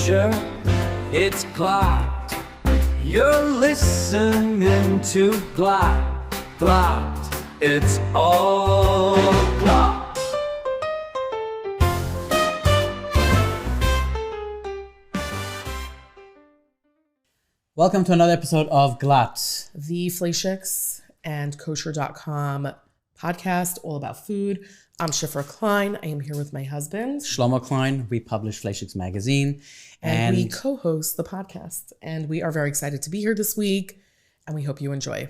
kosher, it's Glot. You're listening to Glot. Glot. It's all Glot. Welcome to another episode of Glot, the Fleischiks and Kosherdotcom podcast, all about food. I'm Shifra Klein. I am here with my husband, Shlomo Klein. We publish Fleischiks magazine, and we co-host the podcast. And we are very excited to be here this week, and we hope you enjoy.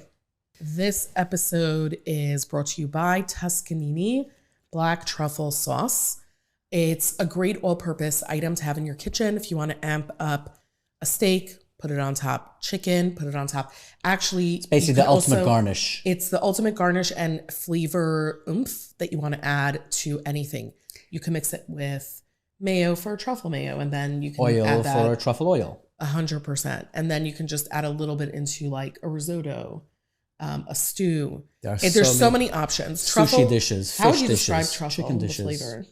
This episode is brought to you by Tuscanini Black Truffle Sauce. It's a great all-purpose item to have in your kitchen if you want to amp up a steak. Put it on top. Chicken, put it on top. Actually, it's basically the ultimate garnish. It's the ultimate garnish and flavor oomph that you want to add to anything. You can mix it with mayo for a truffle mayo, and then you can oil add that, for a truffle oil. 100%. And then you can just add a little bit into like a risotto, a stew. There's so many options. Truffle, sushi dishes, how fish would you dishes, describe truffle, chicken the dishes. flavor?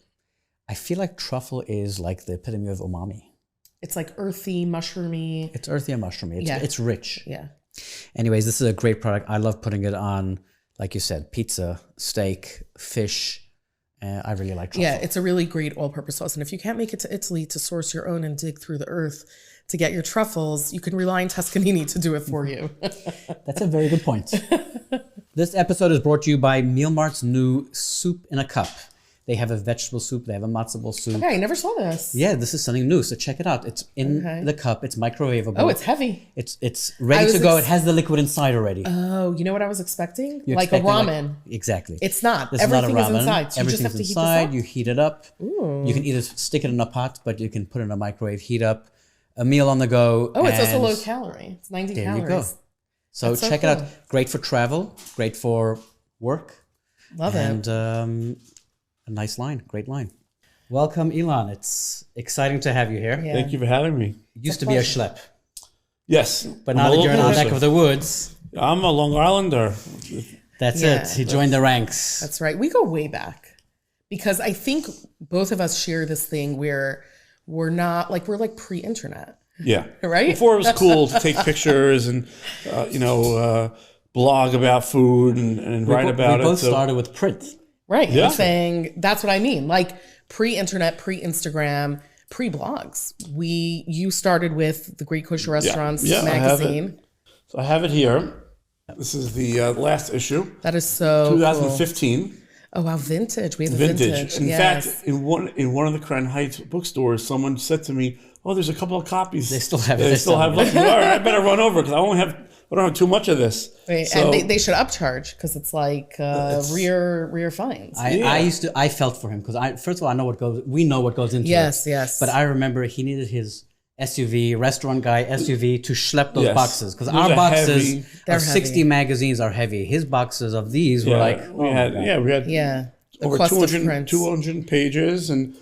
I feel like truffle is like the epitome of umami. It's like earthy, mushroomy. It's earthy and mushroomy. It's rich. Yeah. Anyways, this is a great product. I love putting it on, like you said, pizza, steak, fish. I really like truffle. Yeah, it's a really great all-purpose sauce. And if you can't make it to Italy to source your own and dig through the earth to get your truffles, you can rely on Tuscanini to do it for you. That's a very good point. This episode is brought to you by Meal Mart's new Soup in a Cup. They have a vegetable soup. They have a matzo ball soup. Okay, I never saw this. Yeah, this is something new. So check it out. It's in the cup. It's microwavable. Oh, it's heavy. It's ready to go. It has the liquid inside already. Oh, you know what I was expecting? Like a ramen. Exactly. It's not. This Everything is not a ramen. is inside. So you just have to heat this up? You heat it up. Ooh. You can either stick it in a pot, but you can put it in a microwave, heat up, a meal on the go. Oh, it's also low calorie. It's 90 there calories. There you go. So check it out. Great for travel. Great for work. Love it. And a nice line. Great line. Welcome, Elan. It's exciting to have you here. Yeah. Thank you for having me. It used to be a schlep. Yes. But now that you're in the neck of the woods. I'm a Long Islander. That's it. He joined the ranks. That's right. We go way back. Because I think both of us share this thing where we're like pre-internet. Yeah. Right? Before it was cool to take pictures and, blog about food and write about it. We both started with print. Right. Yeah. I'm saying that's what I mean. Like pre-internet, pre-Instagram, pre-blogs. You started with the Great Kosher Restaurants magazine. I have it here. This is the last issue. That is so 2015. Cool. Oh wow, vintage. We have vintage. In fact, in one of the Crown Heights bookstores, someone said to me, "Oh, there's a couple of copies. They still have. They still have. All right, I better run over because I don't have too much of this." Right. So, and they should upcharge because it's like rear finds. I felt for him because first of all we know what goes into it. Yes. But I remember he needed his SUV, restaurant guy SUV, to schlep those boxes because our boxes of 60 magazines are heavy. His boxes of these were like we had over 200 pages and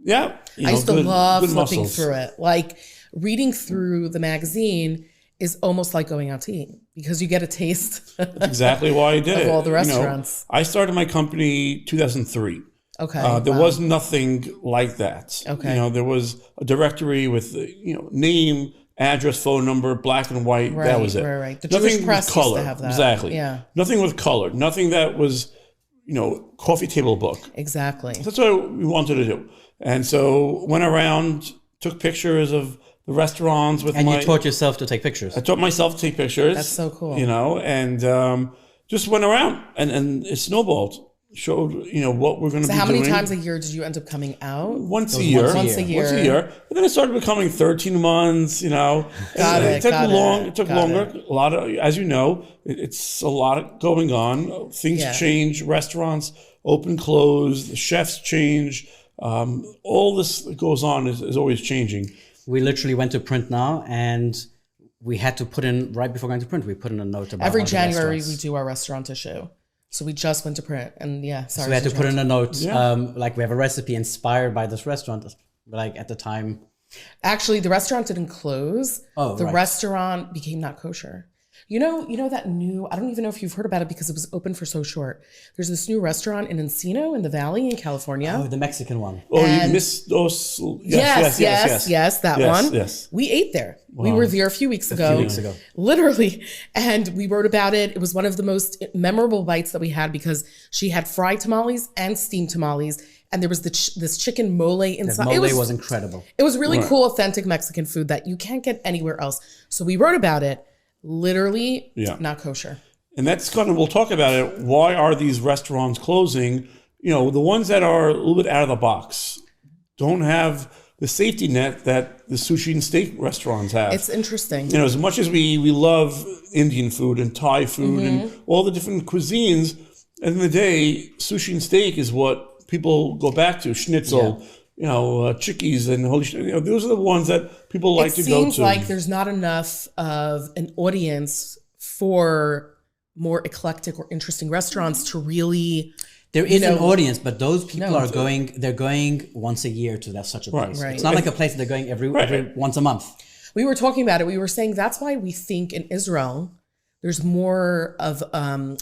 I used to love flipping through it. Like reading through the magazine is almost like going out to eat because you get a taste. That's exactly why I did of it. All the restaurants. I started my company 2003. Okay. There was nothing like that. Okay. There was a directory with name, address, phone number, black and white. Right, that was it. Right. The Jewish press used to have that. Exactly. Yeah. Nothing with color. Nothing that was, coffee table book. Exactly. That's what we wanted to do. And so went around, took pictures of the restaurants with you taught yourself to take pictures. I taught myself to take pictures. That's so cool. And just went around and it snowballed. Showed what we're going to be doing. So how many times a year did you end up coming out? Once a year. Once a year. But then it started becoming 13 months. It took longer. A lot of, as you know, it's a lot going on. Things change. Restaurants open, close. The chefs change. All this that goes on is always changing. We literally went to print now, and we had to put in right before going to print. We put in a note about every January we do our restaurant issue. So we just went to print, and so we had to put in a note, like we have a recipe inspired by this restaurant, like at the time. Actually, the restaurant didn't close. Oh, the restaurant became not kosher. You know that new, I don't even know if you've heard about it because it was open for so short. There's this new restaurant in Encino in the Valley in California. Oh, the Mexican one. Oh, you missed those? Yes, that one. Yes. We ate there. Wow. We were there a few weeks ago. Literally. And we wrote about it. It was one of the most memorable bites that we had because she had fried tamales and steamed tamales. And there was this chicken mole inside. The mole was incredible. It was really cool, authentic Mexican food that you can't get anywhere else. So we wrote about it. Literally not kosher. And that's we'll talk about it. Why are these restaurants closing? The ones that are a little bit out of the box don't have the safety net that the sushi and steak restaurants have. It's interesting. As much as we love Indian food and Thai food and all the different cuisines, at the end of the day, sushi and steak is what people go back to. Schnitzel, chickies and those are the ones that people like to go to. It seems like there's not enough of an audience for more eclectic or interesting restaurants to really. There is an audience, but those people they're going once a year to such a place. Right. It's not like a place that they're going every once a month. We were talking about it. We were saying that's why we think in Israel there's more of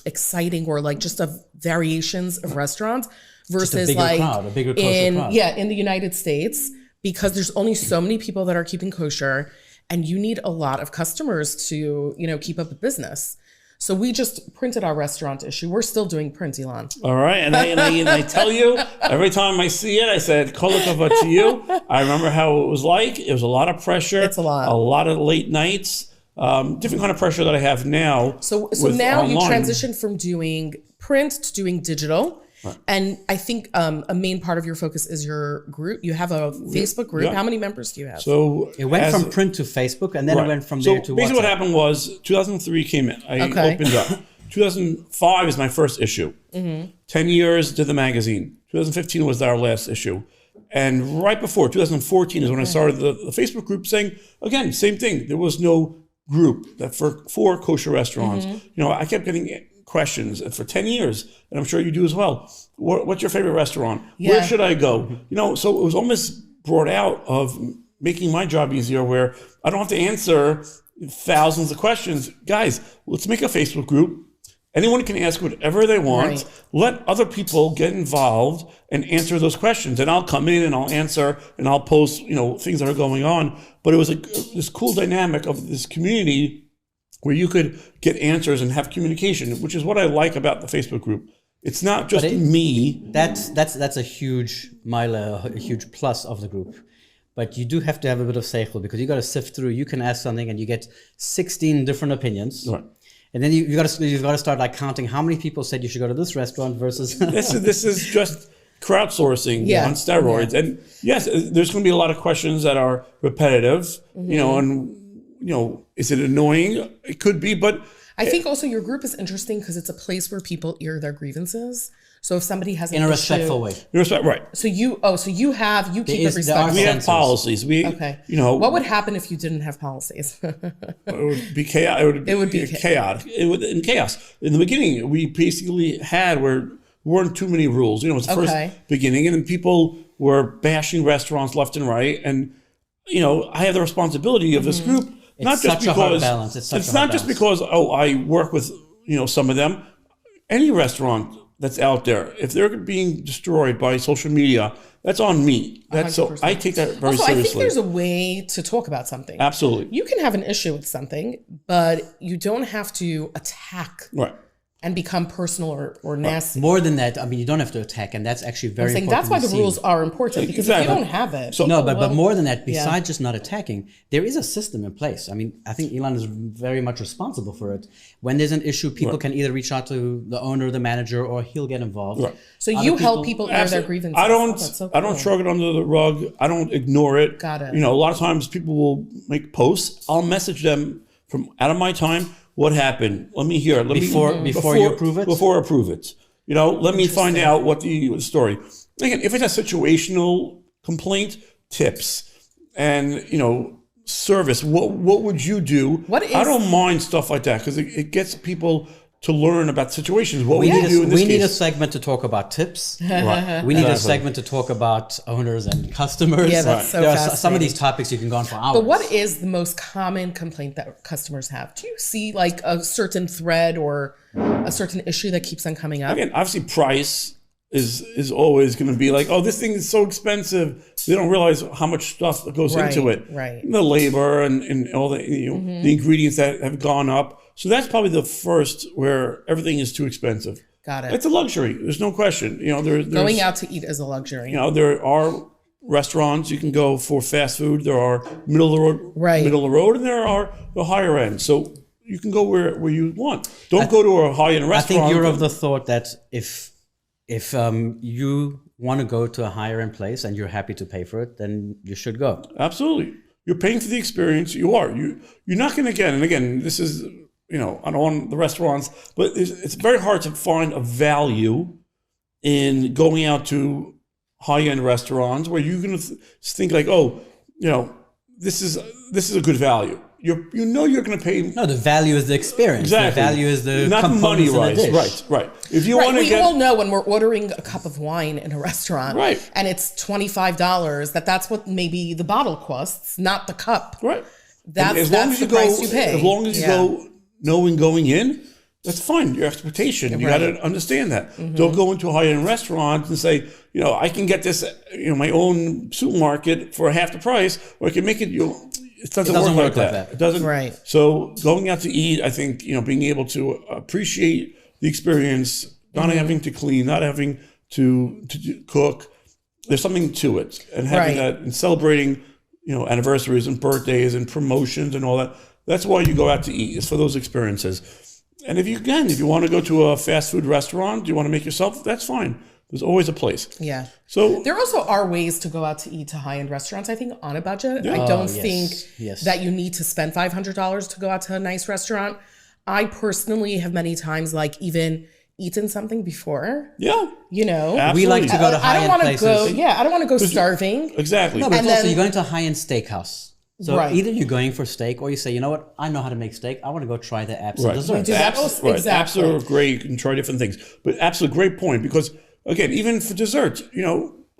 exciting or like just of variations of restaurants versus a bigger kosher crowd. In the United States, because there's only so many people that are keeping kosher and you need a lot of customers to, keep up with business. So we just printed our restaurant issue. We're still doing print, Elan. All right. And I tell you, every time I see it, I said, kol hakavod to you. I remember how it was like. It was a lot of pressure. It's a lot. A lot of late nights. Different kind of pressure that I have now. So now you transitioned from doing print to doing digital. Right. And I think a main part of your focus is your group. You have a Facebook group. Yeah. How many members do you have? So it went from print to Facebook, and then it went from there to WhatsApp. Basically what happened was 2003 came in. I opened up. 2005 is my first issue. 10 years did the magazine. 2015 was our last issue. And right before 2014 is when I started the Facebook group saying, again, same thing. There was no group that for kosher restaurants. I kept getting questions for 10 years, and I'm sure you do as well. What's your favorite restaurant? Yeah. Where should I go? So it was almost brought out of making my job easier where I don't have to answer thousands of questions. Guys, let's make a Facebook group. Anyone can ask whatever they want. Right. Let other people get involved and answer those questions. And I'll come in and I'll answer and I'll post, things that are going on. But it was this cool dynamic of this community where you could get answers and have communication, which is what I like about the Facebook group. It's not just me. That's a huge a huge plus of the group. But you do have to have a bit of seichel because you got to sift through. You can ask something and you get 16 different opinions. Right. And then you've got to start counting how many people said you should go to this restaurant versus this is just crowdsourcing on steroids. Yeah. And yes, there's going to be a lot of questions that are repetitive, and is it annoying? It could be, but I think also your group is interesting because it's a place where people air their grievances. So if somebody has in a respectful way, right? So you keep it respectful. We have policies. What would happen if you didn't have policies? It would be chaos. It would be chaotic. Chaos. In the beginning, we basically weren't too many rules. It was the first beginning, and then people were bashing restaurants left and right, and I have the responsibility of this group. It's not just because a hard balance. It's not just because I work with some of them. Any restaurant that's out there, if they're being destroyed by social media, that's on me. So I take that very seriously. I think there's a way to talk about something. Absolutely. You can have an issue with something, but you don't have to attack. Right. And become personal or nasty. More than that, you don't have to attack, and that's actually very important. That's why the rules are important, because if you don't have it. But more than that, besides just not attacking, there is a system in place. I think Elan is very much responsible for it. When there's an issue, people can either reach out to the owner, the manager, or he'll get involved. Right. So you help people air their grievances. I don't shrug it under the rug. I don't ignore it. Got it. A lot of times people will make posts. I'll message them from out of my time. What happened? Let me hear. Before you approve it? Before I approve it. Let me find out what the story. Again, if it's a situational complaint, tips. And, service. What would you do? I don't mind stuff like that because it gets people to learn about situations. What We would you do in this we need a case? segment to talk about tips. Right. We need a Exactly. segment to talk about owners and customers. Yeah, that's so There are fascinating. some of these topics you can go on for hours. But what is the most common complaint that customers have? Do you see like a certain thread or a certain issue that keeps on coming up? Again, obviously price is always going to be like, oh, this thing is so expensive. They don't realize how much stuff goes into it. Right. The labor and all the, the ingredients that have gone up. So that's probably the first where everything is too expensive. Got it. It's a luxury. There's no question. There's Going out to eat is a luxury. there are restaurants you can go for fast food. There are middle of the road, and there are the higher end. So you can go where you want. Don't go to a high end I restaurant. think you're of the thought that if you want to go to a higher end place and you're happy to pay for it, then you should go. Absolutely. You're paying for the experience. You are. You're not going to get, and again, this is, I don't want the restaurants, but it's very hard to find a value in going out to high-end restaurants where you're going to think like, oh, this is a good value. You're going to pay. No, the value is the experience. Exactly. The value is the not money components in the dish. Right. If you want to We get, all know when we're ordering a cup of wine in a restaurant, Right. and it's $25, that's what maybe the bottle costs, not the cup. right. That's As long as the you go, price you pay. as long as you Yeah. go knowing going in, that's fine. Your expectation, you Right. got to understand that. Don't go into a high-end restaurant and say, I can get this, my own supermarket for half the price, or I can make it. It doesn't work like that. It doesn't. Right. So going out to eat, I think being able to appreciate the experience, not having to clean, not having to cook. There's something to it, and having Right. that and celebrating, anniversaries and birthdays and promotions and all that. That's why you go out to eat. It's for those experiences. And if you want to go to a fast food restaurant, you want to make yourself, that's fine. There's always a place. Yeah. So There also are ways to go out to eat to high-end restaurants, I think, on a budget. I don't think that you need to spend $500 to go out to a nice restaurant. I personally have many times even eaten something before, yeah, Absolutely. We like to go to I don't high-end want to places. go, I don't want to go starving. Exactly. No, but And it's also then- you're going to a high-end steakhouse. So Right. either you're going for steak or you say, you know what, I know how to make steak. I want to go try the apps and Right. desserts. do that. Apps, right. Exactly. Apps are great. You can try different things. But apps are a great point because, again, even for dessert,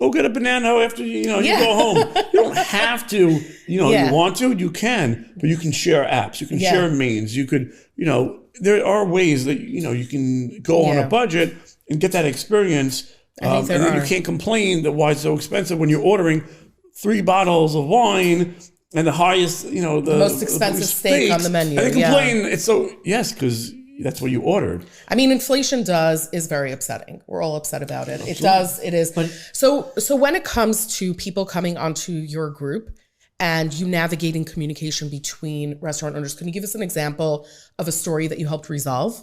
go get a banana after, you go home. You don't have to, you want to, you can, but you can share apps. You can share mains. You could, there are ways that, you can go on a budget and get that experience. think there and then are. you can't complain that why it's so expensive when you're ordering 3 bottles of wine and the highest, the most expensive steak on the menu, And they yeah. complain, because that's what you ordered. I mean, inflation is very upsetting. We're all upset about it. It is. So when it comes to people coming onto your group and you navigating communication between restaurant owners, can you give us an example of a story that you helped resolve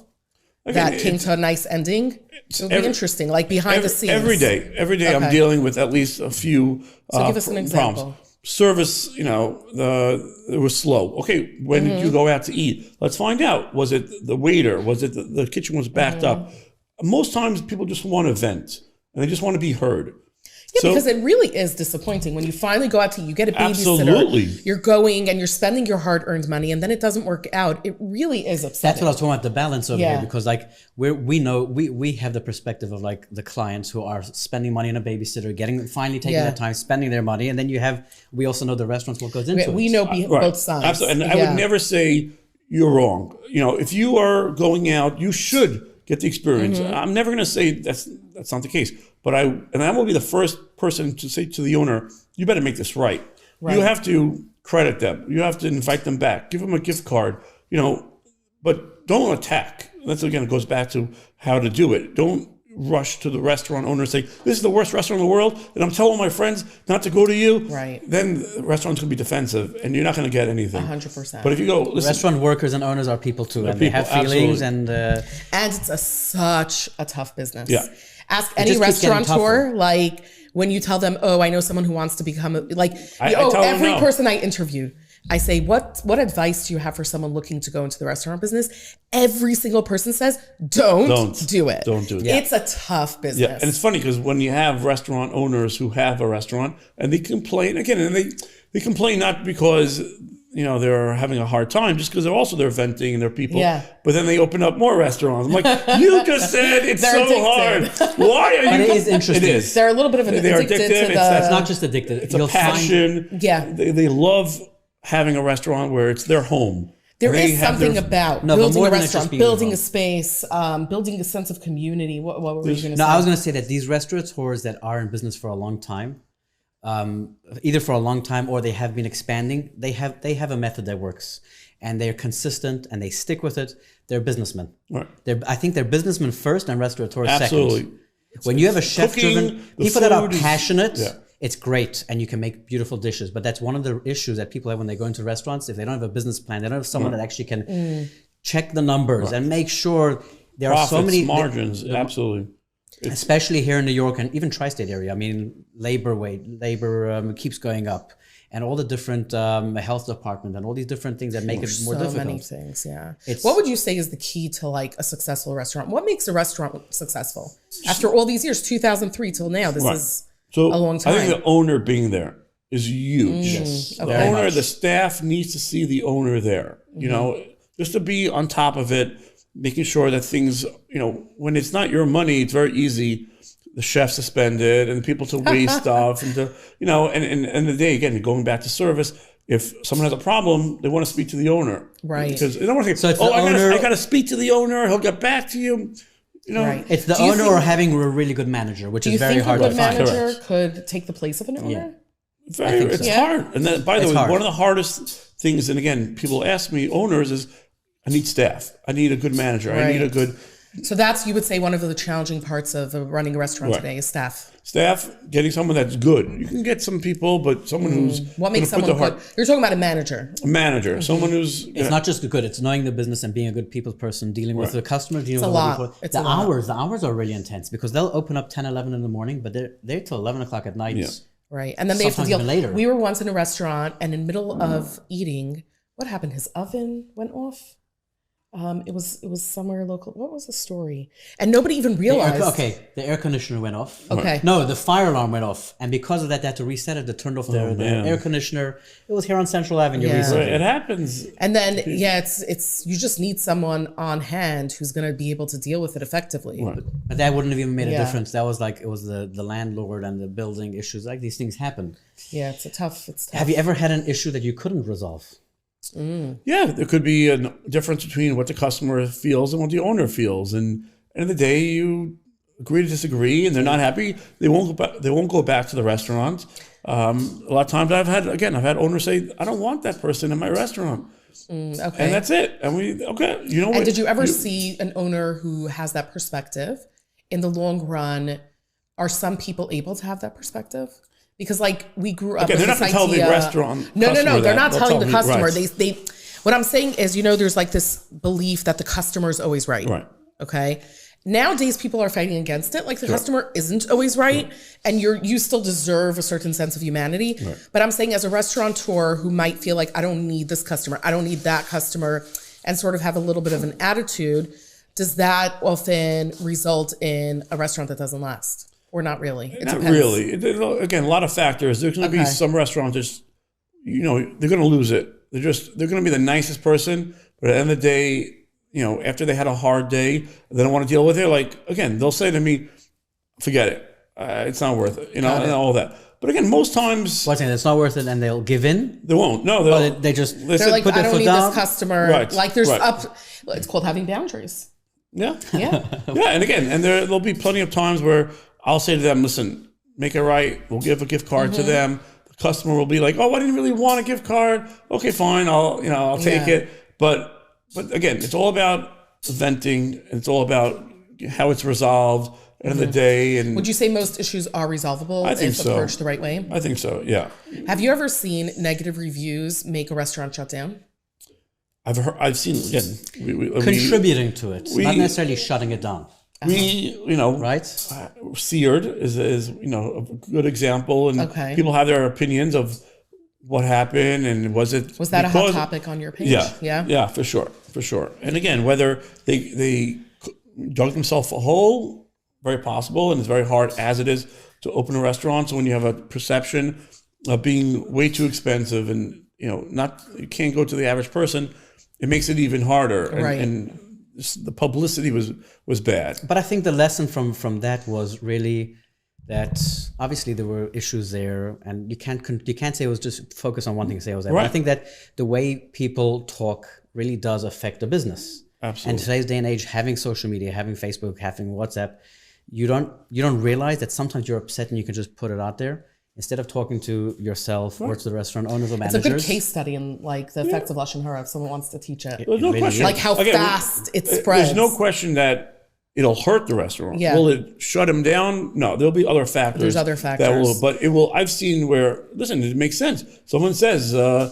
that came to a nice ending? It would be interesting, like behind the scenes. Every day I'm dealing with at least a few So give us an example. problems. Service, it was slow. Okay, when did you go out to eat? Let's find out. Was it the waiter? Was it the kitchen was backed up? Most times people just want to vent and they just want to be heard. Yeah, because it really is disappointing when you finally go out to eat, you get a babysitter, Absolutely. you're going and you're spending your hard-earned money, and then it doesn't work out. It really is upsetting. That's what I was talking about, the balance over Yeah. here, because we know we have the perspective of the clients who are spending money on a babysitter, finally taking Yeah. their time, spending their money, and then we also know the restaurants, what goes into it. We know both sides. Absolutely. And I would never say you're wrong. If you are going out, you should get the experience. I'm never going to say that's not the case. But I will be the first person to say to the owner, you better make this right. You have to credit them. You have to invite them back. Give them a gift card, but don't attack. That's, again, it goes back to how to do it. Don't rush to the restaurant owner and say, this is the worst restaurant in the world, and I'm telling my friends not to go to you. Right. Then the restaurant's going to be defensive, and you're not going to get anything. 100%. But if you go, listen, Restaurant workers and owners are people too, and they people, have feelings, absolutely. and And it's such a tough business. Yeah. Ask any just keeps getting restaurateur, tougher. when you tell them, I know someone who wants to become I tell them every no. person I interview, I say, what advice do you have for someone looking to go into the restaurant business? Every single person says, don't do it. Don't do it. It's a tough business. Yeah, and it's funny because when you have restaurant owners who have a restaurant and they complain again, and they complain not because they're having a hard time just because they're venting and they're people. Yeah. But then they open up more restaurants. I'm like, you just said it's so addicted. hard. Why are you? But it is interesting. It is. They're a little bit of an They are addicted addicted. to It's It's not just addicted. It's a passion. They love having a restaurant where it's their home. There is something about No, but building more a than it just restaurant, being building your a space, building a sense of community. What were you going to say? No, I was going to say that these restaurateurs that are in business for a long time, either for a long time or they have been expanding, they have a method that works, and they're consistent and they stick with it. They're businessmen. Right. I think they're businessmen first and restaurateurs Absolutely. second. When you have a chef-driven, Cooking, the people that are food is- passionate, yeah. it's great, and you can make beautiful dishes. But that's one of the issues that people have when they go into restaurants. If they don't have a business plan, they don't have someone that actually can check the numbers and make sure there Profits, are so many margins. Absolutely. especially here in New York and even tri-state area. I mean, labor keeps going up, and all the different health department and all these different things that make it more difficult. So many things, yeah. What would you say is the key to like a successful restaurant? What makes a restaurant successful? After all these years, 2003 till now, this is So a long time. I think the owner being there is huge. Yes. The Okay. owner, the staff needs to see the owner there, just to be on top of it, making sure that things, when it's not your money, it's very easy, the chef suspended and people to waste stuff and to, and the day, again, going back to service, if someone has a problem, they want to speak to the owner. Right. Because they don't want to say, So it's the I owner- got to speak to the owner, he'll get back to you. Right. It's the Do you owner think- or having a really good manager, which Do is you very think hard a to good find. manager could take the place of an owner? It's so. hard. And then, by the It's way, hard. one of the hardest things, and again, people ask me, owners, is I need staff. I need a good manager. I need a good So that's, you would say, one of the challenging parts of running a restaurant Right. today is staff. staff, getting someone that's good. You can get some people, but someone who's What makes gonna put someone the good? You're talking about a manager. a manager, someone who's It's not just good; it's knowing the business and being a good people person, dealing with the customer, dealing a with lot. other people. It's The a lot. hours are really intense because they'll open up 10, 11 in the morning, but they're till 11 o'clock at night. Yeah. Right. And then they have to Sometimes deal. even later. We were once in a restaurant and in the middle of eating, what happened? His oven went off. It was somewhere local. What was the story? And nobody even realized. The air conditioner went off. Okay. No, the fire alarm went off, and because of that, they had to reset it. They turned off the man. air conditioner. It was here on Central Avenue Yeah. recently. It happens. And then, it's you just need someone on hand who's going to be able to deal with it effectively. But that wouldn't have even made a Yeah. difference. That was like it was the landlord and the building issues. Like these things happen. Yeah, it's tough. Have you ever had an issue that you couldn't resolve? Yeah, there could be a difference between what the customer feels and what the owner feels, and at the end of the day, you agree to disagree, and they're not happy. They won't go back. They won't go back to the restaurant. A lot of times, I've had owners say, "I don't want that person in my restaurant," Okay. and that's it. And you know what? And did you ever see an owner who has that perspective? In the long run, are some people able to have that perspective? Because like we grew up. Okay, with they're not this gonna tell the idea- restaurant No, customer they're that. not They'll telling the tell me, customer. right. They. What I'm saying is, there's like this belief that the customer is always right. Right. Okay. Nowadays, people are fighting against it. Like the customer isn't always right, and you still deserve a certain sense of humanity. But I'm saying, as a restaurateur who might feel like I don't need this customer, I don't need that customer, and sort of have a little bit of an attitude, does that often result in a restaurant that doesn't last, or not really? It Not depends. really. Again, a lot of factors. There's going to be some restaurants just, they're going to lose it. They're going to be the nicest person, but at the end of the day, after they had a hard day, they don't want to deal with it. Like, again, they'll say to me, forget it. It's not worth it, and all that. But again, most times What's saying it's not worth it, and they'll give in. they won't. No, They just They're like, put I their don't foot need down. this customer. Right, Like there's right. it's called having boundaries. Yeah. Yeah. Yeah. And again, there'll be plenty of times where I'll say to them, listen, make it right. We'll give a gift card to them. The customer will be like, oh, I didn't really want a gift card. Okay, fine. I'll take it. But again, it's all about venting. And it's all about how it's resolved at the end of the day. And Would you say most issues are resolvable I think if so. approached the right way? I think so. Yeah. Have you ever seen negative reviews make a restaurant shut down? I've seen, again, contributing to it, not necessarily shutting it down. right? Seared is a good example, and Okay. people have their opinions of what happened and was that a hot topic on your page? Yeah, for sure. And again, whether they dug themselves a hole, very possible, and it's very hard as it is to open a restaurant. So when you have a perception of being way too expensive and you can't go to the average person. It makes it even harder. And the publicity was bad. But I think the lesson from that was really that obviously there were issues there, and you can't say it was just focus on one thing and say it was that. But I think that the way people talk really does affect the business. Absolutely. And today's day and age, having social media, having Facebook, having WhatsApp, you don't realize that sometimes you're upset and you can just put it out there instead of talking to yourself or to the restaurant owners or managers. It's a good case study in like the effects of Lashon Hara if someone wants to teach it. There's no question. Like how fast it spreads. There's no question that it'll hurt the restaurant. Yeah. Will it shut them down? No, there'll be other factors. There's other factors. But it will. I've seen where, listen, it makes sense. Someone says, I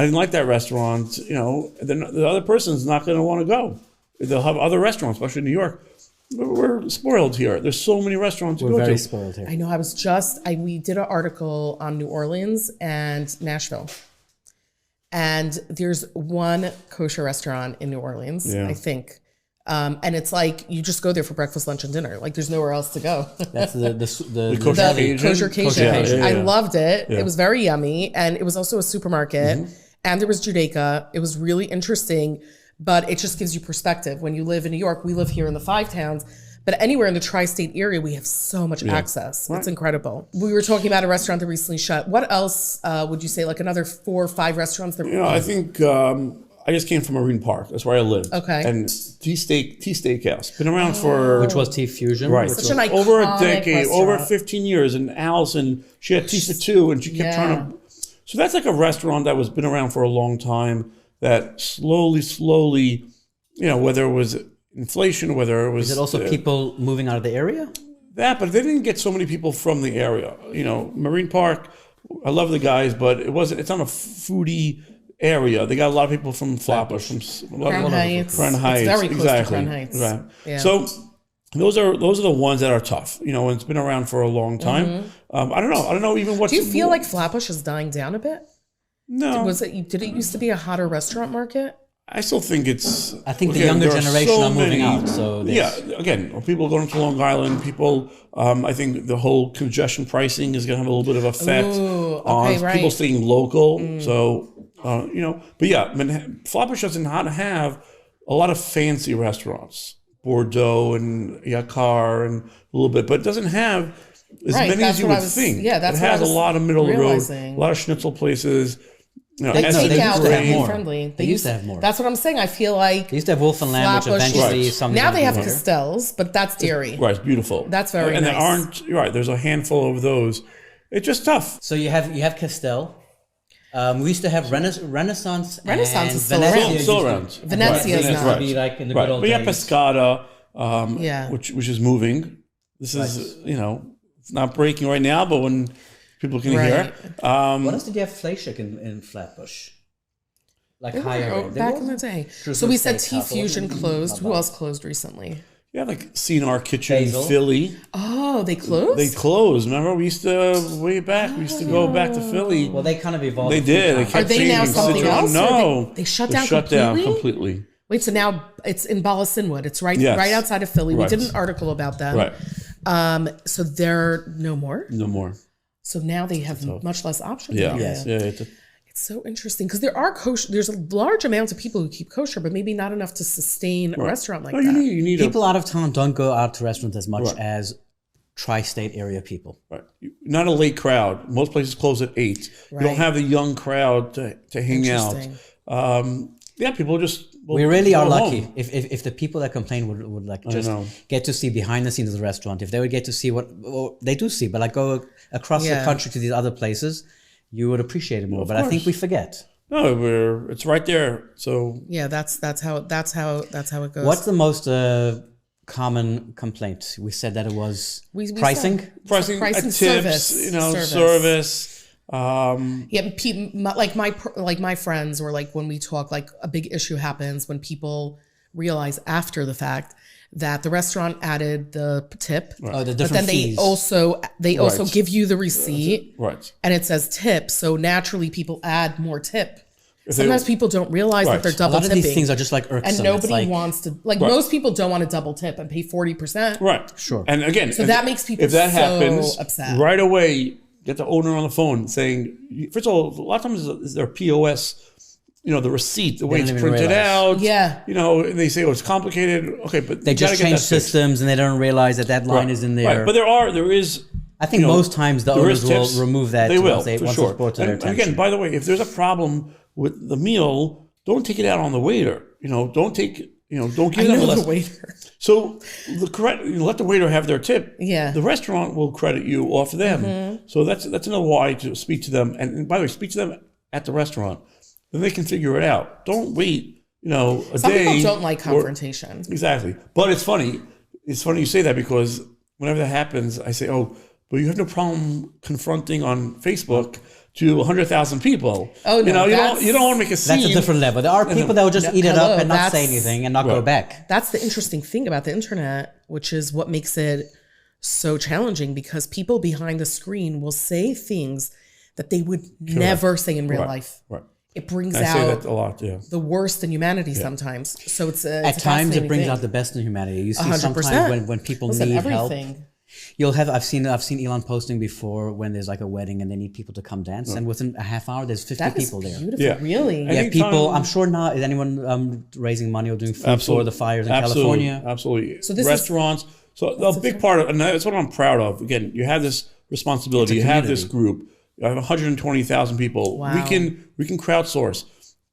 didn't like that restaurant, then the other person's not going to want to go. They'll have other restaurants, especially in New York. We're spoiled here. There's so many restaurants to go to. We're very spoiled here. I know. We did an article on New Orleans and Nashville. And there's one kosher restaurant in New Orleans, I think. And it's like you just go there for breakfast, lunch, and dinner. Like there's nowhere else to go. That's the Kosher Cajun. Kosher Cajun. Yeah. I loved it. Yeah. It was very yummy, and it was also a supermarket. And there was Judaica. It was really interesting, but it just gives you perspective. When you live in New York, we live here in the 5 towns, but anywhere in the tri-state area, we have so much access. Right. It's incredible. We were talking about a restaurant that recently shut. What else would you say? Like another 4 or 5 restaurants that? I think. I just came from Marine Park. That's where I lived. Okay. And T Steakhouse. Been around for... Which was T Fusion. Right. Such an iconic over a decade, restaurant. over 15 years. And Allison, she had T for 2 and she kept trying to... So that's like a restaurant that was been around for a long time that slowly, whether it was inflation, whether it was... Is it also people moving out of the area? That, but they didn't get so many people from the area. Marine Park, I love the guys, but it's not a foodie area. They got a lot of people from Flatbush, from Crown Heights. Crown Heights. It's very close to Exactly. Crown Heights. Right. Yeah. So those are the ones that are tough. And it's been around for a long time. I don't know even what. Do you feel like Flatbush is dying down a bit? No. Did it used to be a hotter restaurant market? I still think it's. I think the younger generation are moving out. So again, people going to Long Island. People, I think the whole congestion pricing is going to have a little bit of effect on people staying local. So. But yeah, Flatbush doesn't have a lot of fancy restaurants, Bordeaux and Yakar and a little bit, but it doesn't have as many as you would think. Yeah, that's it has a lot of middle of the road, a lot of schnitzel places. They take out family friendly. They used to have more. That's what I'm saying. I feel like they used to have Wolf and Lamb, which eventually something. Now they have Castells, but that's dairy. Right, it's beautiful. That's very and nice. there aren't. You're right. There's a handful of those. It's just tough. So you have Castell. We used to have Renaissance. Renaissance is still around. Venezia is not. Be like in the good old but you have days. Pescata, which is moving. This is it's not breaking right now, but when people can hear. What else did you have Fleischik in Flatbush? Like higher back in the day. So we said T Fusion closed. Who else closed recently? Yeah, like CNR Kitchen in Philly. Oh, they closed? They closed. Remember, we used to, way back, we used to go back to Philly. Well, they kind of evolved. They did. They kept Are they now something else? No. They shut down completely. Wait, so now it's in Balasinwood. It's right outside of Philly. Right. We did an article about them. Right. So they're no more? No more. So now they have much less options. Yeah. It's so interesting because there's a large amount of people who keep kosher, but maybe not enough to sustain a restaurant like that. You need people out of town don't go out to restaurants as much as tri-state area people. Right. Not a late crowd. Most places close at 8. Right. You don't have the young crowd to hang out. People just... We really are lucky if the people that complain would like just get to see behind the scenes of the restaurant. If they would get to see they do see, but like go across the country to these other places, you would appreciate it more. But I think we forget. No, it's right there. So that's how it goes. What's the most common complaint? We said that it was pricing. Pricing, tips, service. Like my friends, or like when we talk, like a big issue happens when people realize after the fact that the restaurant added the tip, the different but then fees. they also give you the receipt, right? And it says tip, so naturally people add more tip. Sometimes people don't realize that they're double tipping. A lot of these things are just like irksome. And nobody wants to, most people don't want to double tip and pay 40%. Right. Sure. And again, so that makes people if that happens, upset. right away, get the owner on the phone saying, first of all, a lot of times is their POS, the receipt, the way it's printed out. Yeah. And they say, it's complicated. Okay, but they just change systems and they don't realize that line is in there. Right. But there is. I think most times the owners will remove that. They will, once it's brought to their attention. Again, by the way, if there's a problem with the meal, don't take it out on the waiter. Don't take. Don't give them the waiter. So let the waiter have their tip. Yeah. The restaurant will credit you off them. Mm-hmm. So that's another why to speak to them. And by the way, speak to them at the restaurant. Then they can figure it out. Don't wait, a day. Some people don't like confrontation. Exactly. But it's funny. It's funny you say that because whenever that happens, I say, oh, but you have no problem confronting on Facebook to 100,000 people. Oh, no. You don't want to make a scene. That's a different level. There are people that will just eat it up and not say anything and not go back. That's the interesting thing about the internet, which is what makes it so challenging, because people behind the screen will say things that they would never say in real life. Right. It brings I out say that a lot, the worst in humanity sometimes. So it's at times it brings out the best in humanity. You see 100%. Sometimes when people need help. You'll have I've seen Elan posting before when there's like a wedding and they need people to come dance, and within a half hour there's 50 people there. Beautiful, really. Yeah, people. I'm sure not. Is anyone raising money or doing food for the fires in California? Absolutely. So restaurants. So a big part of, and that's what I'm proud of. Again, you have this responsibility. You have this group. You have 120,000 people. Wow. We can crowdsource,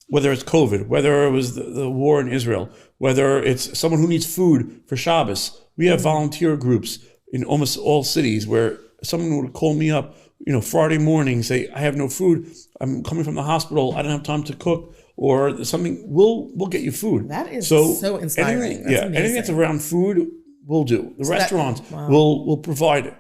whether it's COVID, whether it was the war in Israel, whether it's someone who needs food for Shabbos. We have volunteer groups in almost all cities where someone would call me up, Friday morning, say, I have no food. I'm coming from the hospital. I don't have time to cook or something. We'll get you food. That is so inspiring. Anything that's around food, we'll do. The restaurants will provide.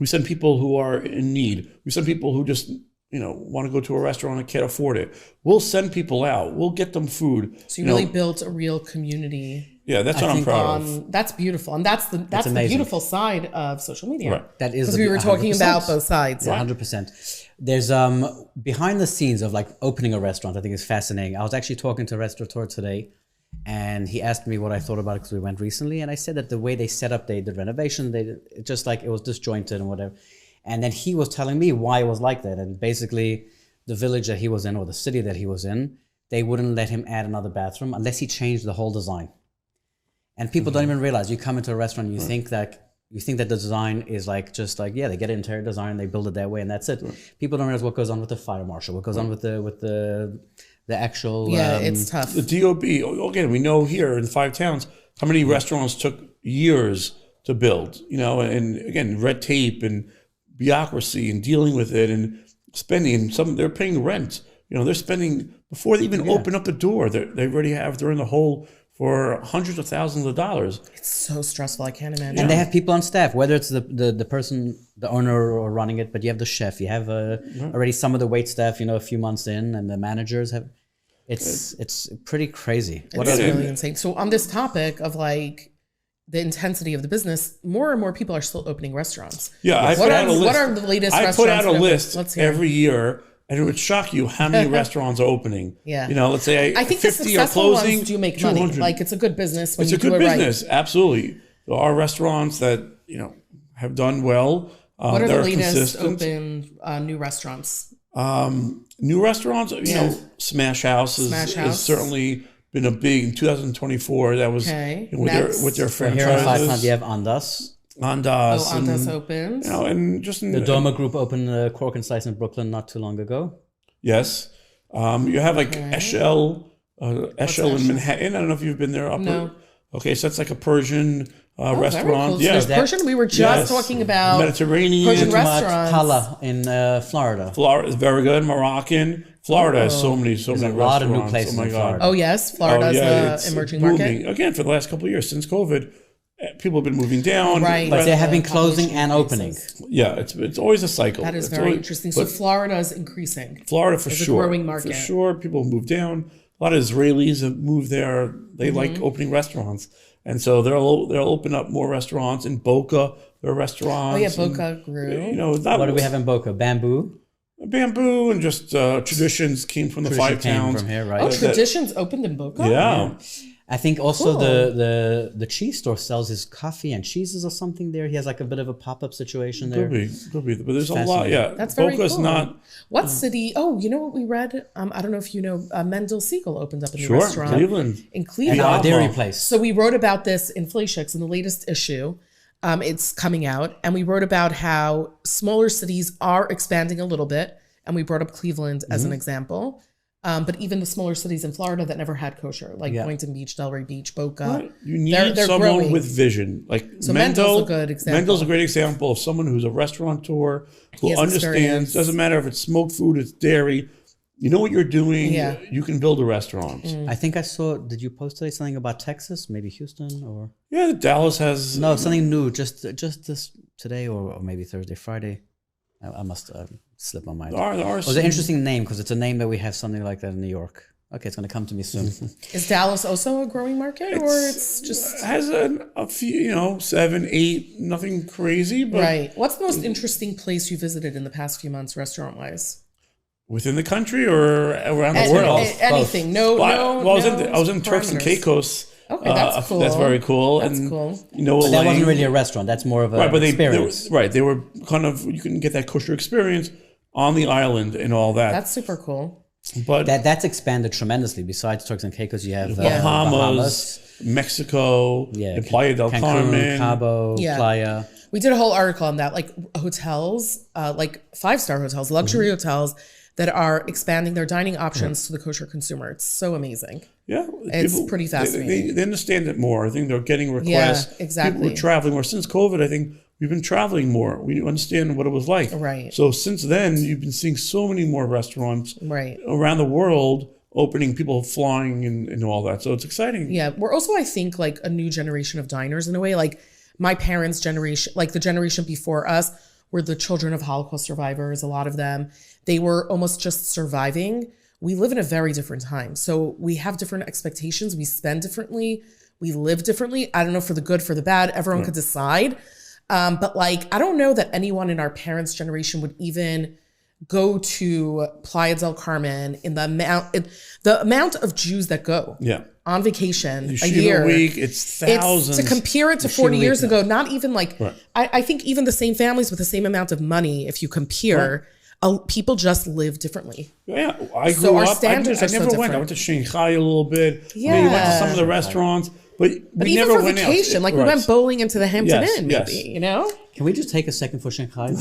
We send people who are in need. We send people who just, want to go to a restaurant and can't afford it. We'll send people out. We'll get them food. So you really built a real community. Yeah, that's what I'm proud of. That's beautiful. And that's the beautiful side of social media. Right. That is because we were talking 100%. About both sides. Yeah, 100%. There's behind the scenes of like opening a restaurant, I think is fascinating. I was actually talking to a restaurateur today, and he asked me what I thought about it because we went recently, and I said that the way they set up the renovation, it just like it was disjointed and whatever. And then he was telling me why it was like that. And basically, the village that he was in or the city that he was in, they wouldn't let him add another bathroom unless he changed the whole design. And people don't even realize. You come into a restaurant, and you think that the design is like just like they get an interior design, they build it that way, and that's it. People don't realize what goes on with the fire marshal, what goes on with the actual. Yeah, it's tough. The DOB. Again, we know here in 5 towns how many restaurants took years to build. And again, red tape and bureaucracy and dealing with it and spending. And they're paying rent. They're spending before they even open up the door. They're in the hole for hundreds of thousands of dollars. It's so stressful. I can't imagine. And they have people on staff, whether it's the person, the owner or running it, but you have the chef, you have already some of the wait staff, a few months in, and the managers have, it's pretty crazy. It's really insane. So on this topic of like the intensity of the business, more and more people are still opening restaurants. Yeah. What are the latest restaurants? I put out a list every year. And it would shock you how many restaurants are opening. Yeah. Let's say I think 50 are closing. Ones do make 200. Money. Like it's a good business when it's you do it right. It's a good business, absolutely. There are restaurants that, have done well. What are the latest open new restaurants? New restaurants, Smash House has certainly been a big, in 2024, that was with their franchises. Here in 5 times you have Andas. Andas opened. And just the Doma Group opened Cork and Slice in Brooklyn not too long ago. Yes. You have like Eshel in Manhattan. I don't know if you've been there. No. Okay, so that's like a Persian restaurant. Yeah, Persian. We were just talking about Mediterranean. Persian restaurants. Pala in Florida. Florida is very good. Moroccan. Florida has so many restaurants. A lot of new places in Florida. Oh yes, Florida is the emerging market. Again, for the last couple of years since COVID. People have been moving down. Right. But they have been closing and opening. Yeah, it's always a cycle. That is very interesting. So Florida is increasing. Florida for sure. A growing market. For sure. People have moved down. A lot of Israelis have moved there. They like opening restaurants. And so they'll open up more restaurants. In Boca, there are restaurants. Oh, yeah, Boca grew. What do we have in Boca? Bamboo? Bamboo and just Traditions came from the 5 towns. From here, right? Oh, Traditions opened in Boca? Yeah. I think also Cool. the cheese store sells his coffee and cheeses or something there. He has like a bit of a pop-up situation there. Could be. But there's a lot. Fascinating. Yeah, That's very Boca's cool. not. What city? Oh, you know what we read? I don't know if you know, Mendel Siegel opened up a new Sure, restaurant Cleveland. in And Cleveland. our dairy Diablo. place. So we wrote about this in Flashix in the latest issue. It's coming out, and we wrote about how smaller cities are expanding a little bit, and we brought up Cleveland as an example. But even the smaller cities in Florida that never had kosher, like Boynton Beach, Delray Beach, Boca, Right. You need they're someone growing. with vision. Like So Mendel's a good example. Mendel's a great example of someone who's a restaurateur who has understands. experience. Doesn't matter if it's smoked food, it's dairy. You know what you're doing. Yeah. You can build a restaurant. I think I saw. Did you post today something about Texas? Maybe Houston or Yeah, Dallas has. no something new? Just this today or maybe Thursday, Friday. I must slip my mind. There are It was an interesting name because it's a name that we have something like that in New York. Okay, it's going to come to me soon. Is Dallas also a growing market, or it's just has a few, 7, 8, nothing crazy, but right? What's the most interesting place you visited in the past few months, restaurant-wise? within the country or around the world. Anything? No, Well, no. I was in Turks and parameters. Caicos. Okay, that's cool. That's very cool. That's and, cool. But that wasn't really a restaurant. That's more of a right, but experience. they were kind of, you couldn't get that kosher experience on the island and all that. That's super cool. But That's expanded tremendously. Besides Turks and Caicos, you have Bahamas, Mexico, and Playa del Cancun, Carmen. Cabo, Yeah. Playa. We did a whole article on that, like hotels, like 5-star hotels, luxury hotels that are expanding their dining options to the kosher consumer. It's so amazing. Yeah, It's pretty fascinating. They understand it more. I think they're getting requests. exactly. People are traveling more. Since COVID, I think we've been traveling more. We understand what it was like. Right. So since then, you've been seeing so many more restaurants Right. around the world opening, people flying and all that. So it's exciting. Yeah. We're also, I think, like a new generation of diners in a way. Like my parents' generation, like the generation before us, were the children of Holocaust survivors, a lot of them. They were almost just surviving. We live in a very different time. So we have different expectations. We spend differently. We live differently. I don't know, for the good, for the bad, everyone could decide. But like, I don't know that anyone in our parents' generation would even go to Playa del Carmen in the amount of Jews that go on vacation a Yeshiva year. week, it's thousands. It's to compare it to Yeshiva 40 week, years no. ago, not even like, I think even the same families with the same amount of money, if you compare, people just live differently. Yeah, I grew So our up. standards I are so never went. I different. went to Shanghai a little bit. Yeah. Maybe went to some of the restaurants, but we Even never for went vacation, out. like we went bowling into the Hampton Yes, Inn, maybe, yes. you know? Can we just take a second for Shanghai?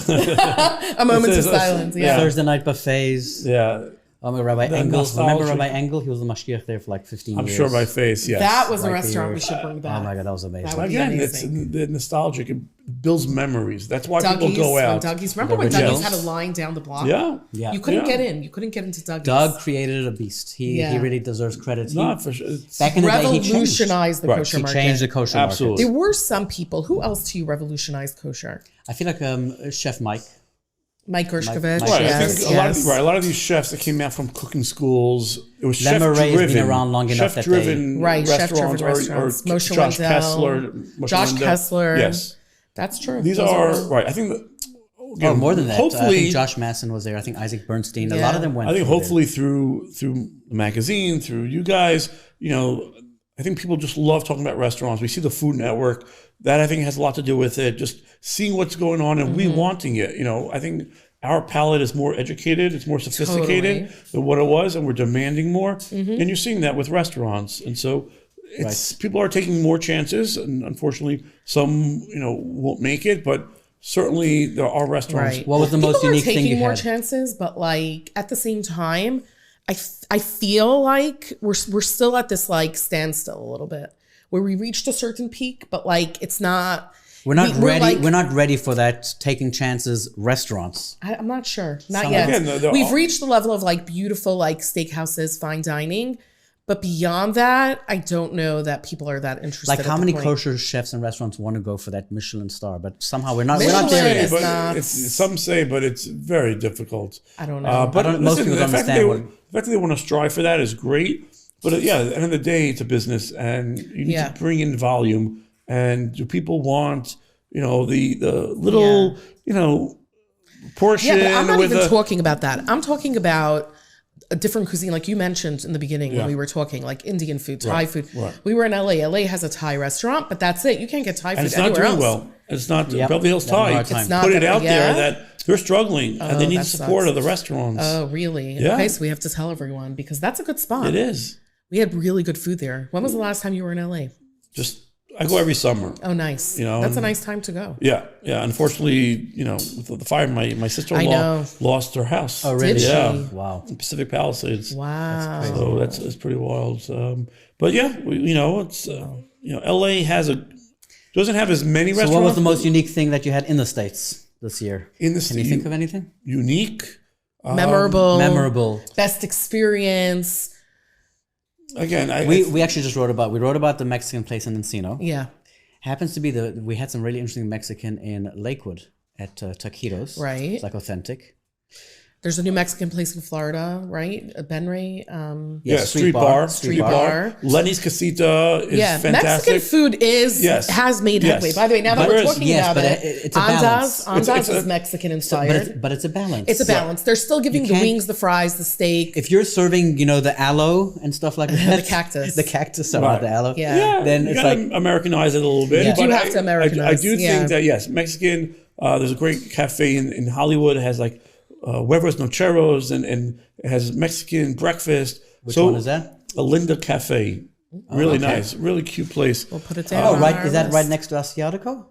A moment of silence, yeah. Thursday night buffets. Yeah, Rabbi Engel. nostalgia. Remember Rabbi Engel? He was the mashgiach there for like 15 I'm years. sure by face. Yes, That was a Like restaurant we yours. should bring back. Oh my God, that was amazing. That would be Again, it's amazing. the nostalgic. It builds memories. That's why people Dougie's, go out. Dougie's. Remember when originals. Dougie's had a line down the block? Yeah, Yeah. You couldn't Yeah. get in. You couldn't get into Dougie's. Doug created a beast. He really deserves credit. not for sure. Back in the day, he changed. Revolutionized the kosher He market. changed the kosher Absolutely. There were some people. Who else to you revolutionized kosher? market. I feel like Chef Mike. Mike Gershkovich. Mike- Right, yes, I think a lot of these chefs that came out from cooking schools, it was Lemon Ray's been chef-driven. around long enough that Chef-driven Right, restaurants, chef-driven or restaurants. Moshe Josh Wendell. Kessler. Moshe Josh Wendell. Kessler. Yes, That's true. these Those are all- right. I think that, Oh, again, more than that. I Hopefully, think Josh Masson was there. I think Isaac Bernstein. A Yeah. lot of them went. I think through there. hopefully through the magazine, through you guys, I think people just love talking about restaurants. We see the Food Network. That I think has a lot to do with it. Just seeing what's going on and we wanting it. I think our palate is more educated. It's more sophisticated than what it was, and we're demanding more. And you're seeing that with restaurants. And so people are taking more chances, and unfortunately, some won't make it, but certainly there are restaurants. Right. What was the most People unique are thing taking you more had? chances, but like at the same time, I feel like we're still at this like standstill a little bit, where we reached a certain peak, but like it's not. We're not ready. like- We're not ready for that taking chances restaurants. I'm not sure. Not Some- yet. Again, they're We've all- reached the level of like beautiful like steakhouses, fine dining, but beyond that, I don't know that people are that interested. Like at how the many point. kosher chefs and restaurants want to go for that Michelin star? But somehow we're not there Michelin yet. is not- Some say, but it's very difficult. I don't know. But most listen, people the don't fact that understand the fact that they want to strive for that is great. But at the end of the day, it's a business, and you need to bring in volume. And do people want, the little, portion? Yeah, but I'm not with even a, talking about that. I'm talking about a different cuisine, like you mentioned in the beginning when we were talking, like Indian food, Thai food. Right. We were in LA. LA has a Thai restaurant, but that's it. You can't get Thai food And it's not anywhere doing else. well. It's not Beverly Hills Thai. It's not put it that- out yeah? there that they're struggling and they need that support sucks. of the restaurants. Oh, really? Yeah. Okay, so we have to tell everyone because that's a good spot. It is. We had really good food there. When was the last time you were in LA? I go every summer. Oh, nice. You know, That's a nice time to go. Yeah. Unfortunately, with the fire, my I sister-in-law know. lost her house. Oh, really? Did she? Yeah. Wow. In Pacific Palisades. Wow. So it's pretty wild. But yeah, it's LA doesn't have as many So restaurants. what was the most unique thing that you had in the States this year? in the Can you think of anything? unique? Memorable. Best experience. Again, We actually just wrote about the Mexican place in Encino. Yeah. Happens to be we had some really interesting Mexican in Lakewood at Taquitos. Right. It's like authentic. There's a new Mexican place in Florida, right? Ben Ray. yeah, street bar. Street bar. Lenny's Casita is fantastic. Mexican food has made headway. By the way, now that we're talking about but it, it's a balance. Andas is Mexican inspired. But it's a balance. It's a balance. They're still giving the wings, the fries, the steak. If you're serving, the aloe and stuff like that. The cactus. Sorry, the aloe. Yeah. Then you it's gotta like Americanize it a little bit. You but do have to Americanize, I do think that, yes, Mexican, there's a great cafe in Hollywood. It has like huevos nocheros and it has Mexican breakfast. Which one is that? A Linda Cafe. Really nice. Really cute place. We'll put it down. Oh, right. Is that right next to Asiatico?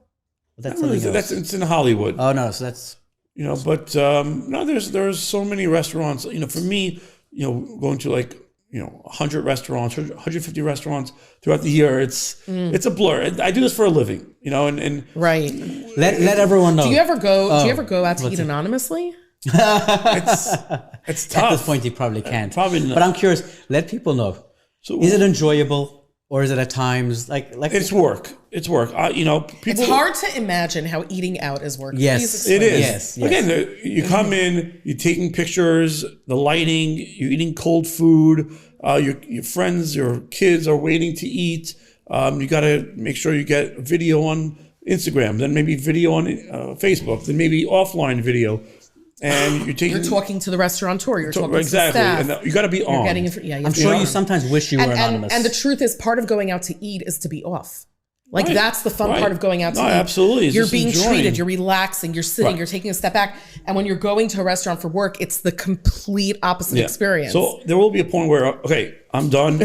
That's something else. It's in Hollywood. Oh no, so that's But no, there's so many restaurants. For me, going to 100 restaurants, 150 restaurants throughout the year, it's a blur. I do this for a living, and Right. let everyone know. Do you ever go out to eat anonymously? it's tough. At this point, you probably can't. Probably not. But I'm curious. Let people know. So is it enjoyable, or is it at times like? It's work. It's work. People. It's hard to imagine how eating out is work. Yes, Please explain. It is. Yes. Again, you come in, you're taking pictures, the lighting, you're eating cold food. Your friends, your kids are waiting to eat. You got to make sure you get video on Instagram, then maybe video on Facebook, then maybe offline video. And You're talking to the restaurateur. You're talking exactly, to the staff. and you got to be on. You're getting I'm sure you sometimes wish you were anonymous. And the truth is, part of going out to eat is to be off. Like that's the fun part of going out to eat. Absolutely. It's You're just being enjoying. treated, you're relaxing, you're sitting, you're taking a step back. And when you're going to a restaurant for work, it's the complete opposite experience. So there will be a point where, okay, I'm done.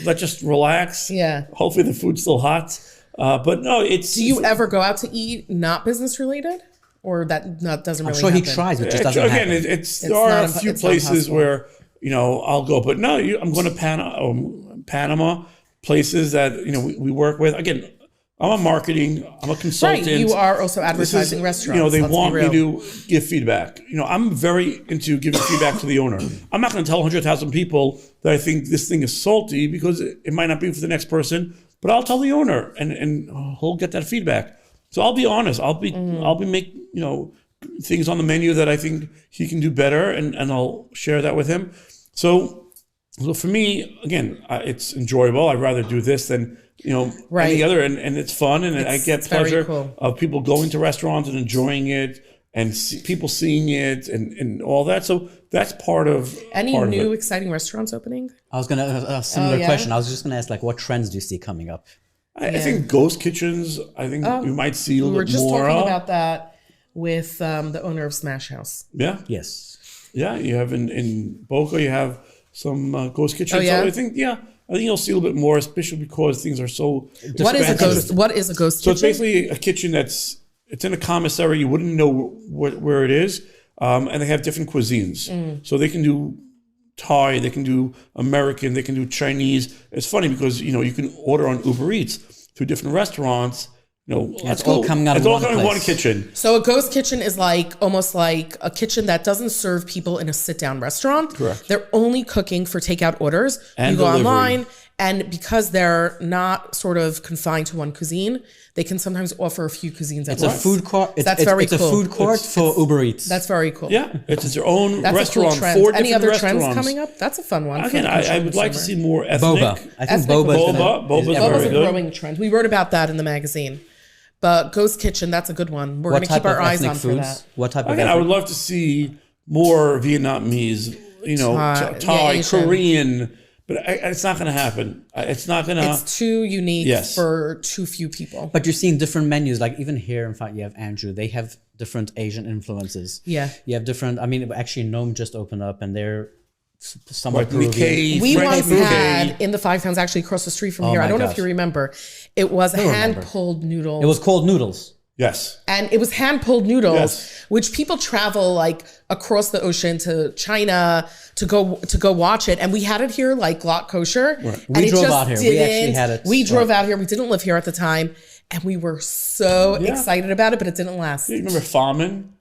Let's just relax. Yeah. Hopefully the food's still hot. But no, it's... Do you ever go out to eat not business related? Or that doesn't really I'm sure happen? he tries, but just doesn't Again, happen. there are a few it's not places possible. where, I'll go. But no, I'm going to Panama, places that, we work with. Again, I'm a marketing, I'm a consultant. Right, you are also advertising restaurants. They let's be want me real. to give feedback. I'm very into giving feedback to the owner. I'm not going to tell 100,000 people that I think this thing is salty because it might not be for the next person, but I'll tell the owner and he'll get that feedback. So I'll be honest. I'll be make things on the menu that I think he can do better, and I'll share that with him. So for me, again, it's enjoyable. I'd rather do this than any other, and it's fun, and I get pleasure of people going to restaurants and enjoying it, and people seeing it, and all that. So that's part of new exciting restaurants opening. I was gonna a similar question. I was just gonna ask, what trends do you see coming up? I think ghost kitchens. I think we might see a little bit more. We were just talking about that with the owner of Smash House. Yeah. Yes. Yeah, you have in Boca, you have some ghost kitchens. Oh, yeah? So I think you'll see a little bit more, especially because things are so. What is a ghost So kitchen? it's basically a kitchen it's in a commissary. You wouldn't know where it is, and they have different cuisines. So they can do Thai, they can do American, they can do Chinese. It's funny because you can order on Uber Eats through different restaurants. It's all coming out of one kitchen. So a ghost kitchen is almost like a kitchen that doesn't serve people in a sit-down restaurant. Correct. They're only cooking for takeout orders. And you go delivery. online, and because they're not sort of confined to one cuisine, they can sometimes offer a few cuisines at It's a once. food court. That's very It's a cool. food court for Uber Eats. That's very cool. Yeah, it's their own That's restaurant. a cool trend. 4 Any different other restaurants trends coming up? That's a fun one. Again, I would like to see more ethnic. Boba. I think Ethnic Boba's cuisine. Boba's Boba's very a good. growing trend. We wrote about that in the magazine. But Ghost Kitchen, that's a good one. We're going to keep our eyes on for that. What type of Again, I would ethnic? love to see more Vietnamese. Thai, Asian. Korean. But it's not going to happen. It's not going to. It's too unique Yes. for too few people. But you're seeing different menus. Like even here, in fact, you have Andrew. They have different Asian influences. Yeah. You have different. I mean, actually, Nome just opened up, and they're somewhat Like Peruvian. McKay, We French once McKay. had in the Five Towns, actually across the street from here. I my don't know if gosh. you remember. It was remember. hand-pulled noodles. It was called noodles. Yes. And it was hand-pulled noodles, Yes. which people travel like across the ocean to China to go watch it. And we had it here like Glot Kosher. And We it drove just out here. We actually had it. We drove out here. We didn't live here at the time. And we were so excited about it, but it didn't last. You remember Famin?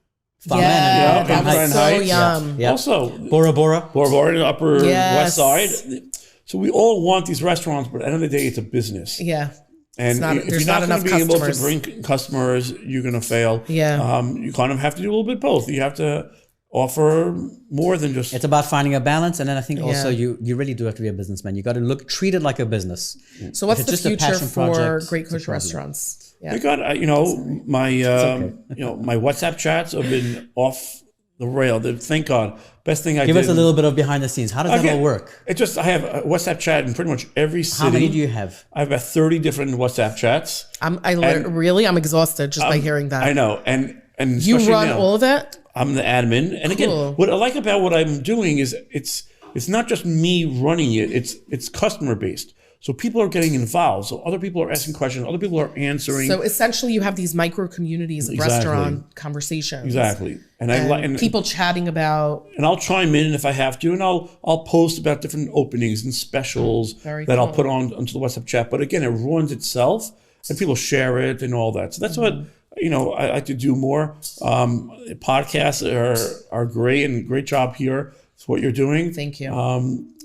Yeah, Yeah, that was Bryan so Heights. yum. Yeah. Also, Bora Bora. Bora in the Upper Yes. West Side. So we all want these restaurants, but at the end of the day, it's a business. Yeah. And not- if there's you're not, not going to enough be able to customers. bring customers, you're going to fail. Yeah. You kind of have to do a little bit both. You have to offer more than just. It's about finding a balance, and then I think also Yeah. you really do have to be a businessman. You got to treat it like a business. So what's If the it's just a future passion for project, Great it's a Kosher problem. Restaurants? Yeah. I got my my WhatsApp chats have been off the rail. Thank God. Best thing I Give did. us a little bit of behind the scenes. How does that Okay. all work? It just I have a WhatsApp chat in pretty much every city. How many do you have? I have about 30 different WhatsApp chats. I'm exhausted just by hearing that. I know, and You especially run now, all of it? I'm the admin, and again, Cool. what I like about what I'm doing is it's not just me running it; it's customer based. So people are getting involved. So other people are asking questions. Other people are answering. So essentially, you have these micro communities of Exactly. restaurant conversations. Exactly, and And people chatting about. and I'll chime in if I have to, and I'll post about different openings and specials Very that I'll cool. put onto the WhatsApp chat. But again, it runs itself, and people share it and all that. So that's what I like to do more. Podcasts are great, and great job here. It's what you're doing. Thank you.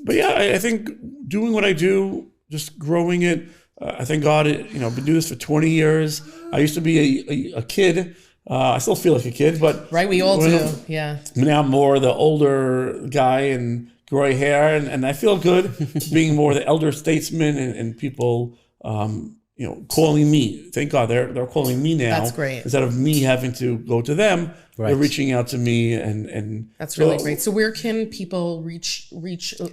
But yeah, I think doing what I do, just growing it. I thank God, I've been doing this for 20 years. I used to be a kid. I still feel like a kid, but Right, we all when do. I'm- Yeah. now I'm more the older guy and gray hair, and I feel good being more the elder statesman and people, calling me. Thank God they're calling me now. That's great. Instead of me having to go to them, they're reaching out to me, and That's really great. So where can people reach?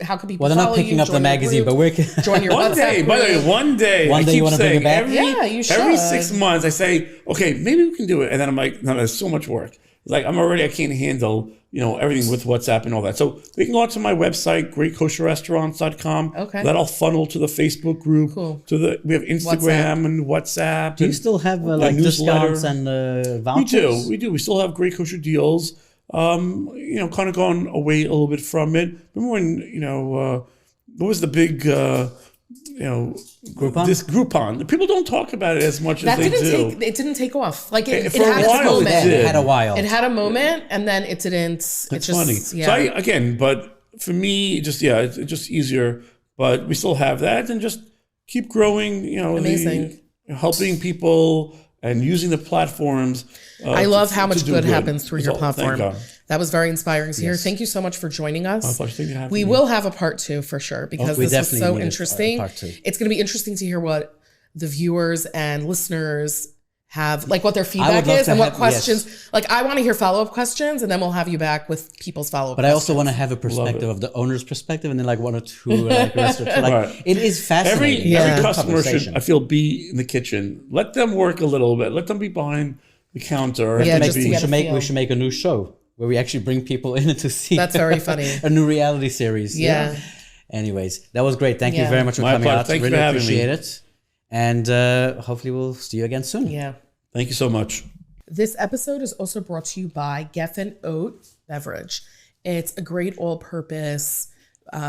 How can people Well, they're not follow picking you, up the join your magazine, group, but we're join your One WhatsApp day, by the way, group? one day One I day keep you wanna bring saying it back? Yeah, you every should. 6 months I say, okay, maybe we can do it, and then I'm like, no, there's so much work. It's like I can't handle everything with WhatsApp and all that. So they can go out to my website, GreatKosherRestaurants.com. Okay. That'll funnel to the Facebook group. Cool. We have Instagram and WhatsApp. Do you and still have a newsletter. discounts and We vouchers? do. We still have great kosher deals. Kind of gone away a little bit from it. Remember when what was the big Groupon? This Groupon. People don't talk about it as much That as they didn't do. take. It didn't take off. Like it For a had its while it moment. did. It had a while. It had a moment, and then it didn't. It's just, funny. Yeah. But for me, it's just easier. But we still have that, and just keep growing. Amazing. Helping people and using the platforms. I love how much to do good happens through your That's all. Thank platform. God. That was very inspiring to hear. Thank you so much for joining us. My pleasure. Thank you for having We me. will have a part 2 for sure because we this was definitely so need a interesting. part 2. It's going to be interesting to hear what the viewers and listeners have, like what their I feedback would love is to and what have- questions. yes. Like I want to hear follow-up questions, and then we'll have you back with people's follow-up But I questions. also want to have a perspective of the owner's perspective, and then like one or two restaurants. Right. It is fascinating. Yeah. Every Good customer should, conversation. I feel, be in the kitchen. Let them work a little bit. Let them be behind the counter. Yeah, Let them just to be- get a feel. We should make a new show where we actually bring people in to see. That's very funny. A new reality series. Yeah. Anyways, that was great. Thank you Yeah. very much for My coming pleasure. out. Thank you really for having me. appreciate it. And hopefully we'll see you again soon. Yeah. Thank you so much. This episode is also brought to you by Geffen Oat Beverage. It's a great all-purpose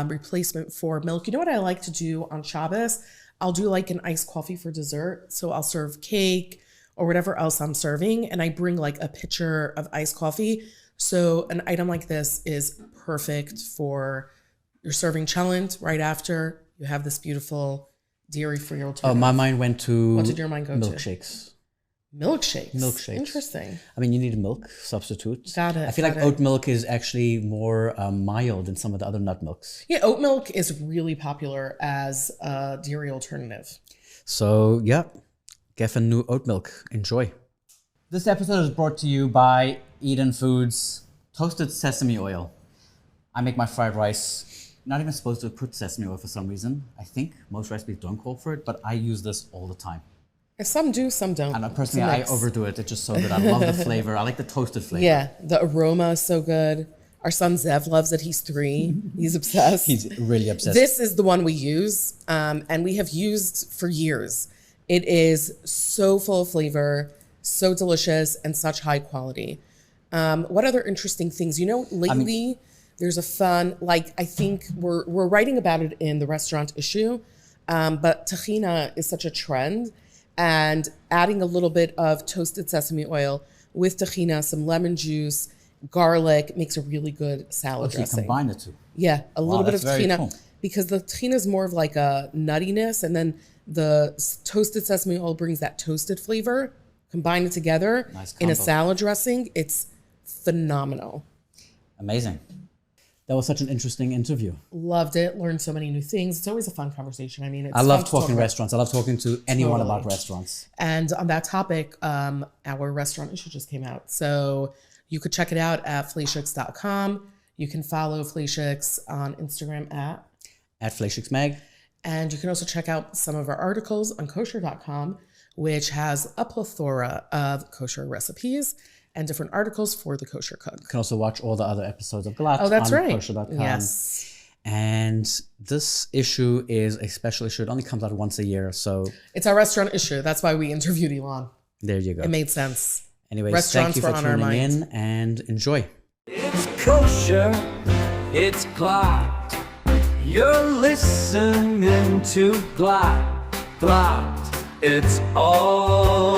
replacement for milk. You know what I like to do on Shabbos? I'll do like an iced coffee for dessert. So I'll serve cake or whatever else I'm serving, and I bring like a pitcher of iced coffee. So an item like this is perfect for your serving cholent right after you have this beautiful dairy-free Oh, alternative. my mind went to What did your mind go to? milkshakes. Milkshakes. Milkshakes. Interesting. I mean, you need a milk substitute. Got it, I feel like got it. oat milk is actually more mild than some of the other nut milks. Yeah, oat milk is really popular as a dairy alternative. So, yeah, Geffen new oat milk. Enjoy. This episode is brought to you by Eden Foods Toasted Sesame Oil. I make my fried rice, not even supposed to put sesame oil for some reason. I think most recipes don't call for it, but I use this all the time. Some do, some don't. And personally, I overdo it. It's just so good. I love the flavor. I like the toasted flavor. Yeah, the aroma is so good. Our son Zev loves it. He's 3. He's obsessed. He's really obsessed. This is the one we use, and we have used for years. It is so full of flavor, so delicious, and such high quality. What other interesting things? Lately, there's a fun, I think we're writing about it in the restaurant issue, but tahina is such a trend, and adding a little bit of toasted sesame oil with tahina, some lemon juice, garlic makes a really good salad dressing. So you combine the two. Yeah, a little bit of tahina, cool. because the tahina is more of like a nuttiness, and then the toasted sesame oil brings that toasted flavor. Combine it together in a salad dressing. It's phenomenal. Amazing. That was such an interesting interview. Loved it. Learned so many new things. It's always a fun conversation. I love talking restaurants. I love talking to anyone about restaurants. And on that topic, our restaurant issue just came out. So you could check it out at fleischiks.com. You can follow Fleischiks on Instagram at FleischiksMag. And you can also check out some of our articles on Kosherdotcom, which has a plethora of kosher recipes and different articles for the kosher cook. You can also watch all the other episodes of Glatt on Kosherdotcom. Yes. And this issue is a special issue. It only comes out once a year, so... It's our restaurant issue. That's why we interviewed Elan. There you go. It made sense. Anyways, thank you for tuning in and enjoy. It's kosher, it's Glatt. You're listening to Glatt. It's all